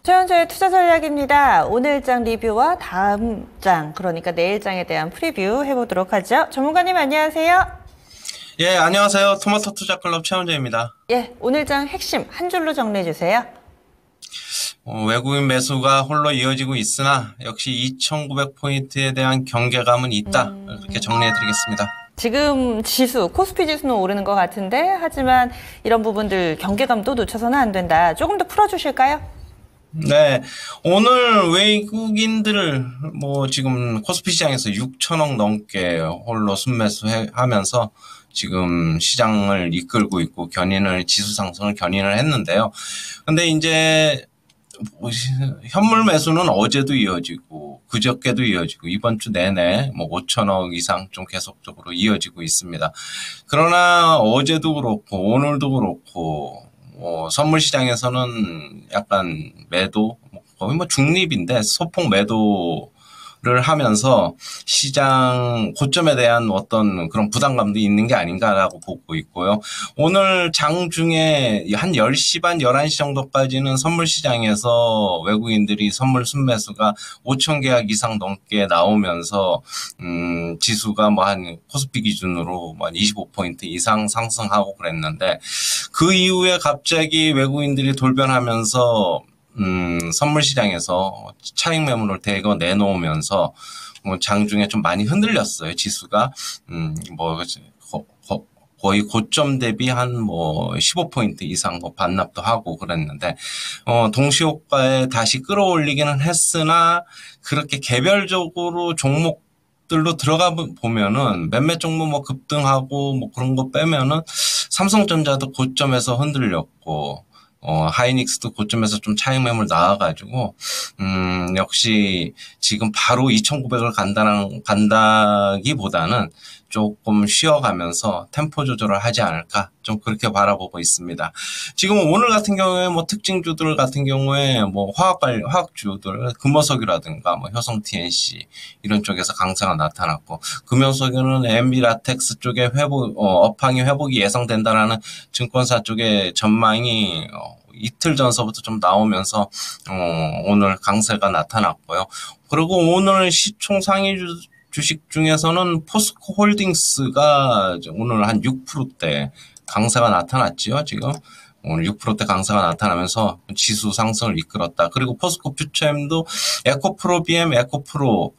최현주의 투자 전략입니다. 오늘 장 리뷰와 다음 장, 그러니까 내일 장에 대한 프리뷰 해보도록 하죠. 전문가님 안녕하세요. 예, 안녕하세요. 토마토 투자클럽 최현주입니다. 예, 오늘 장 핵심 한 줄로 정리해 주세요. 외국인 매수가 홀로 이어지고 있으나 역시 2,900포인트에 대한 경계감은 있다. 그렇게 정리해드리겠습니다. 지금 지수, 코스피 지수는 오르는 것 같은데 하지만 이런 부분들 경계감도 놓쳐서는 안 된다. 조금 더 풀어주실까요? 네, 오늘 외국인들 지금 코스피 시장에서 6천억 넘게 홀로 순매수하면서 지금 시장을 이끌고 있고 지수 상승을 견인을 했는데요. 근데 이제 현물 매수는 어제도 이어지고 그저께도 이어지고 이번 주 내내 5천억 이상 좀 계속적으로 이어지고 있습니다. 그러나 어제도 그렇고 오늘도 그렇고 선물 시장에서는 약간 매도 거의 중립인데 소폭 매도를 하면서 시장 고점에 대한 어떤 그런 부담감도 있는 게 아닌가라고 보고 있고요. 오늘 장 중에 한 10시 반, 11시 정도까지는 선물 시장에서 외국인들이 선물 순매수가 5천 계약 이상 넘게 나오면서 지수가 한 코스피 기준으로 한 25포인트 이상 상승하고 그랬는데 그 이후에 갑자기 외국인들이 돌변하면서 선물 시장에서 차익 매물을 대거 내놓으면서 장중에 좀 많이 흔들렸어요. 지수가 거의 고점 대비 한 15포인트 이상 반납도 하고 그랬는데 동시효과에 다시 끌어올리기는 했으나 그렇게 개별적으로 종목들로 들어가 보면은 몇몇 종목 급등하고 그런 거 빼면은 삼성전자도 고점에서 흔들렸고 하이닉스도 고점에서 좀 차익 매물 나와가지고, 역시 지금 바로 2,900을 간다기보다는 조금 쉬어가면서 템포 조절을 하지 않을까, 좀 그렇게 바라보고 있습니다. 지금 오늘 같은 경우에 특징주들 같은 경우에 화학주들, 금호석유라든가 효성 TNC 이런 쪽에서 강세가 나타났고, 금호석유는 MB라텍스 쪽에 업황이 회복이 예상된다라는 증권사 쪽의 전망이 이틀 전서부터 좀 나오면서 오늘 강세가 나타났고요. 그리고 오늘 시총 상위 주식 중에서는 포스코 홀딩스가 오늘 한 6%대 강세가 나타났지요, 지금. 오늘 6%대 강세가 나타나면서 지수 상승을 이끌었다. 그리고 포스코 퓨처엠도 에코프로 BM, 에코프로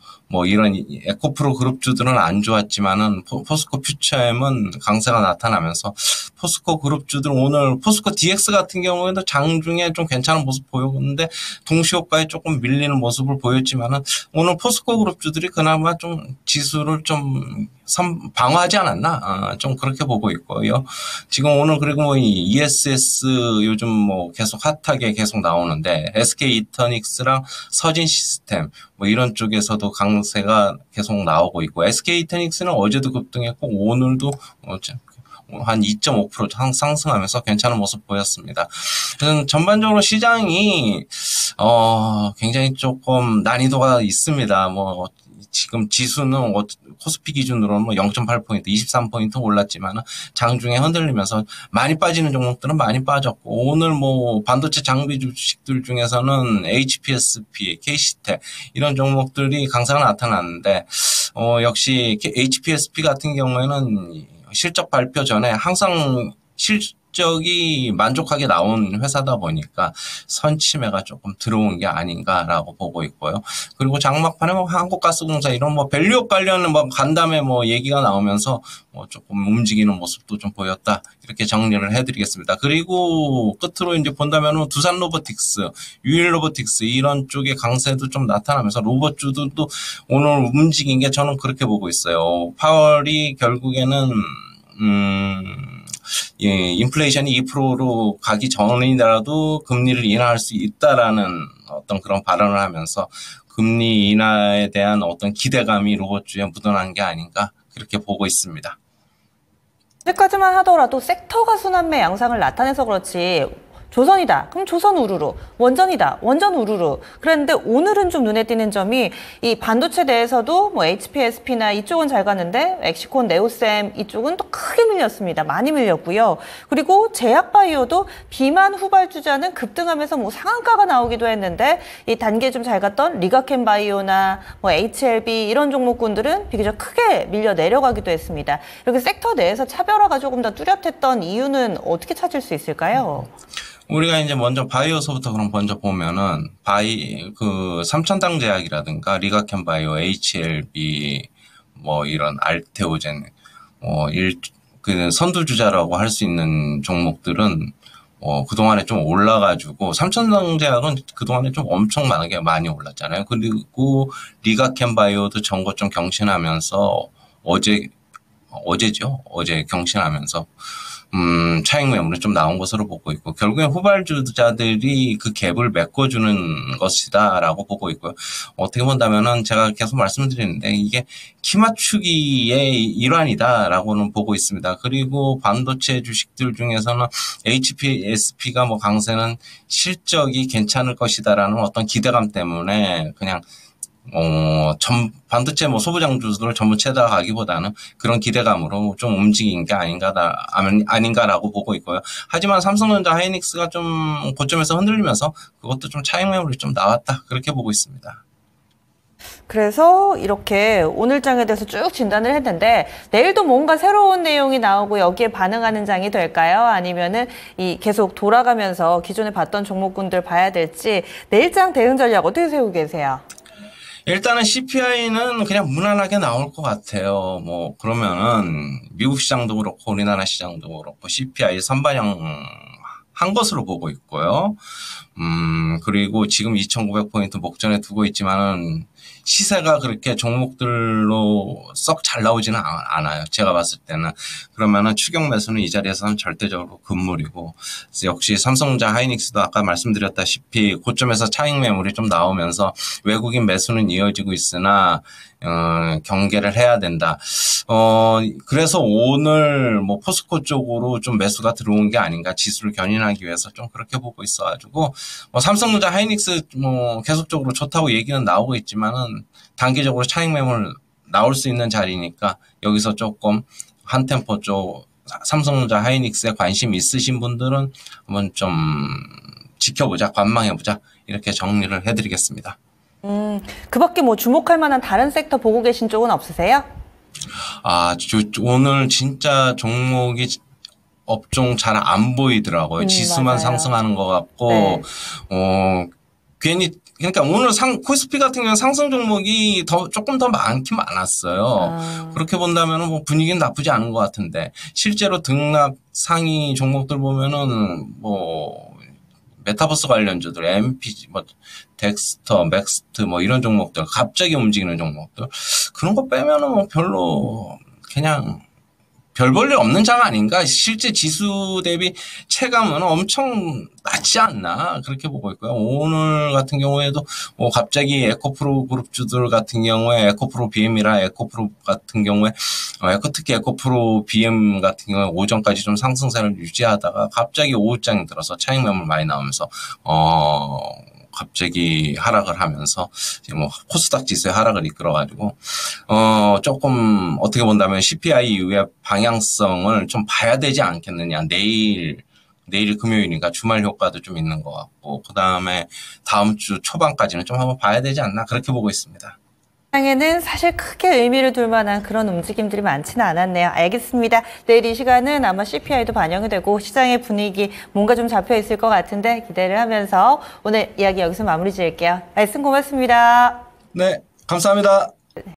이런 에코프로 그룹주들은 안 좋았지만은 포스코 퓨처엠은 강세가 나타나면서 포스코 그룹주들 오늘 포스코 DX 같은 경우에도 장중에 좀 괜찮은 모습 보였는데 동시효과에 조금 밀리는 모습을 보였지만은 오늘 포스코 그룹주들이 그나마 좀 지수를 좀 방어하지 않았나? 좀 그렇게 보고 있고요. 지금 오늘 그리고 ESS 요즘 계속 핫하게 계속 나오는데 SK 이터닉스랑 서진 시스템 이런 쪽에서도 강세가 계속 나오고 있고 SK 이터닉스는 어제도 급등했고 오늘도 한 2.5% 상승하면서 괜찮은 모습 보였습니다. 그래서 전반적으로 시장이 굉장히 조금 난이도가 있습니다. 지금 지수는 코스피 기준으로는 0.8포인트, 23포인트 올랐지만 장중에 흔들리면서 많이 빠지는 종목들은 많이 빠졌고 오늘 반도체 장비 주식들 중에서는 HPSP, KC텍 이런 종목들이 강세가 나타났는데 역시 HPSP 같은 경우에는 실적 발표 전에 항상 실적이 만족하게 나온 회사다 보니까 선침해가 조금 들어온 게 아닌가라고 보고 있고요. 그리고 장막판에 한국가스공사 이런 밸류업 관련 간담회 얘기가 나오면서 조금 움직이는 모습도 좀 보였다. 이렇게 정리를 해드리겠습니다. 그리고 끝으로 이제 본다면은 두산 로보틱스, 유일 로보틱스 이런 쪽의 강세도 좀 나타나면서 로봇주들도 오늘 움직인 게 저는 그렇게 보고 있어요. 파월이 결국에는 인플레이션이 2%로 가기 전이라도 금리를 인하할 수 있다라는 어떤 그런 발언을 하면서 금리 인하에 대한 어떤 기대감이 로봇주에 묻어난 게 아닌가 그렇게 보고 있습니다. 여기까지만 하더라도 섹터가 순환매 양상을 나타내서 그렇지 조선이다. 그럼 조선 우르르. 원전이다. 원전 우르르. 그랬는데 오늘은 좀 눈에 띄는 점이 이 반도체 내에서도 뭐 HPSP나 이쪽은 잘 가는데 엑시콘, 네오셈 이쪽은 또 크게 밀렸습니다. 많이 밀렸고요. 그리고 제약바이오도 비만 후발주자는 급등하면서 뭐 상한가가 나오기도 했는데 이 단계 좀 잘 갔던 리가켄바이오나 뭐 HLB 이런 종목군들은 비교적 크게 밀려 내려가기도 했습니다. 이렇게 섹터 내에서 차별화가 조금 더 뚜렷했던 이유는 어떻게 찾을 수 있을까요? 우리가 이제 먼저 바이오서부터 그럼 먼저 보면은 삼천당 제약이라든가 리가켄바이오, HLB 뭐 이런 알테오젠 그 선두주자라고 할 수 있는 종목들은 그동안에 좀 올라가지고, 삼천당 제약은 그동안에 좀 엄청나게 많이 올랐잖아요. 그리고 리가켄바이오도 전고 좀 경신하면서 어제 경신하면서 차익 매물이 좀 나온 것으로 보고 있고, 결국엔 후발주자들이 그 갭을 메꿔주는 것이다라고 보고 있고요. 어떻게 본다면은 제가 계속 말씀드리는데 이게 키 맞추기의 일환이다라고는 보고 있습니다. 그리고 반도체 주식들 중에서는 HPSP가 뭐 강세는 실적이 괜찮을 것이다라는 어떤 기대감 때문에 그냥 반도체 뭐 소부장주들을 전부 채다가기보다는 그런 기대감으로 좀 움직인 게 아닌가라고 보고 있고요. 하지만 삼성전자 하이닉스가 좀 고점에서 흔들리면서 그것도 좀 차익 매물이 좀 나왔다. 그렇게 보고 있습니다. 그래서 이렇게 오늘장에 대해서 쭉 진단을 했는데 내일도 뭔가 새로운 내용이 나오고 여기에 반응하는 장이 될까요? 아니면은 이 계속 돌아가면서 기존에 봤던 종목군들 봐야 될지 내일장 대응 전략 어떻게 세우고 계세요? 일단은 CPI는 그냥 무난하게 나올 것 같아요. 뭐 그러면은 미국 시장도 그렇고 우리나라 시장도 그렇고 CPI 선반영 한 것으로 보고 있고요. 그리고 지금 2,900포인트 목전에 두고 있지만은 시세가 그렇게 종목들로 썩 잘 나오지는 않아요. 제가 봤을 때는. 그러면은 추격 매수는 이 자리에서는 절대적으로 금물이고, 역시 삼성전자 하이닉스도 아까 말씀드렸다시피 고점에서 차익 매물이 좀 나오면서 외국인 매수는 이어지고 있으나 경계를 해야 된다. 그래서 오늘 뭐 포스코 쪽으로 좀 매수가 들어온 게 아닌가, 지수를 견인하기 위해서 좀 그렇게 보고 있어가지고, 삼성전자 하이닉스 뭐 계속적으로 좋다고 얘기는 나오고 있지만은 단기적으로 차익 매물 나올 수 있는 자리니까 여기서 조금 한 템포 쪽 삼성전자 하이닉스에 관심 있으신 분들은 한번 좀 지켜보자, 관망해보자, 이렇게 정리를 해드리겠습니다. 그 밖에 뭐 주목할 만한 다른 섹터 보고 계신 쪽은 없으세요? 오늘 진짜 종목이 업종 잘 안 보이더라고요. 지수만 맞아요. 상승하는 것 같고, 네. 괜히, 그러니까 오늘 코스피 같은 경우는 상승 종목이 조금 더 많긴 많았어요. 그렇게 본다면은 뭐 분위기는 나쁘지 않은 것 같은데, 실제로 등락 상위 종목들 보면은 뭐, 메타버스 관련주들, MPG, 뭐, 덱스터, 맥스트, 뭐, 이런 종목들, 갑자기 움직이는 종목들, 그런 거 빼면은 뭐 별로, 그냥, 별 볼 일 없는 장 아닌가? 실제 지수 대비 체감은 엄청 낮지 않나? 그렇게 보고 있고요. 오늘 같은 경우에도 뭐 갑자기 에코프로 그룹주들 같은 경우에 에코프로 BM이라 에코프로 같은 경우에 특히 에코프로 BM 같은 경우에 오전까지 좀 상승세를 유지하다가 갑자기 오후장에 들어서 차익 매물 많이 나오면서 갑자기 하락을 하면서 뭐 코스닥 지수의 하락을 이끌어가지고 조금 어떻게 본다면 CPI 이후의 방향성을 좀 봐야 되지 않겠느냐. 내일 금요일이니까 주말 효과도 좀 있는 것 같고, 그 다음에 다음 주 초반까지는 좀 한번 봐야 되지 않나, 그렇게 보고 있습니다. 시장에는 사실 크게 의미를 둘 만한 그런 움직임들이 많지는 않았네요. 알겠습니다. 내일 이 시간은 아마 CPI도 반영이 되고 시장의 분위기 뭔가 좀 잡혀 있을 것 같은데 기대를 하면서 오늘 이야기 여기서 마무리 지을게요. 말씀 고맙습니다. 네, 감사합니다.